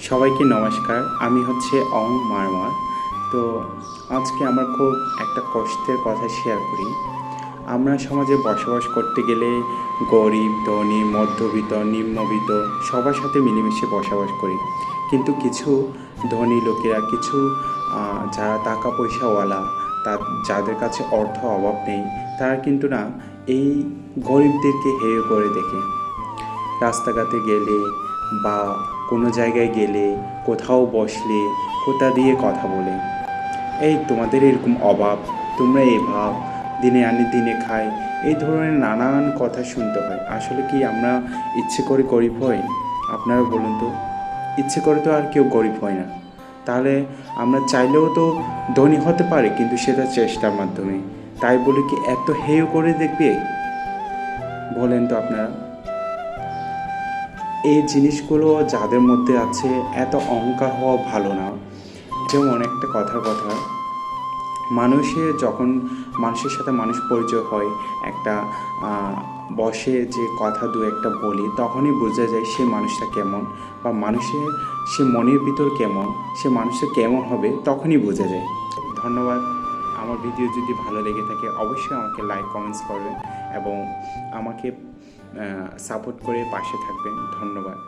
সবাইকে নমস্কার। আমি হচ্ছে অং মারমার। তো আজকে আমার খুব একটা কষ্টের কথা শেয়ার করি। আমরা সমাজে বসবাস করতে গেলে গরিব, ধনী, মধ্যবিত্ত, নিম্নবিত্ত সবার সাথে মিলেমিশে বসবাস করি। কিন্তু কিছু ধনী লোকেরা, কিছু যারা টাকা পয়সাওয়ালা, যাদের কাছে অর্থ অভাব নেই, তারা কিন্তু না এই গরিবদেরকে হেয় করে দেখে। রাস্তাঘাটে গেলে বা কোনো জায়গায় গেলে, কোথাও বসলে কোথা দিয়ে কথা বলে, এই তোমাদের এরকম অভাব, তোমরা এই ভাব, দিনে আনি দিনে খাই, এই ধরনের নানান কথা শুনতে হয়। আসলে কি আমরা ইচ্ছে করে গরিব হই? আপনারা বলুন তো। ইচ্ছে করে তো আর কেউ গরিব হয় না। তাহলে আমরা চাইলেও তো ধনী হতে পারি, কিন্তু সেটা চেষ্টার মাধ্যমে। তাই বলে কি এত হেয় করে দেখবে? বলেন তো আপনারা। এই জিনিসগুলো যাদের মধ্যে আছে, এত অহংকার হওয়া ভালো না। যেমন একটা কথার কথা, মানুষের সাথে মানুষ পরিচয় হয়, একটা বসে যে কথা দু একটা বলি, তখনই বোঝা যায় সে মানুষটা কেমন, বা সে মনের ভিতর কেমন, সে মানুষটা কেমন হবে, তখনই বোঝা যায়। ধন্যবাদ। আমার ভিডিও যদি ভালো লেগে থাকে অবশ্যই আমাকে লাইক কমেন্টস করবেন এবং আমাকে সাপোর্ট করে পাশে থাকবেন। ধন্যবাদ।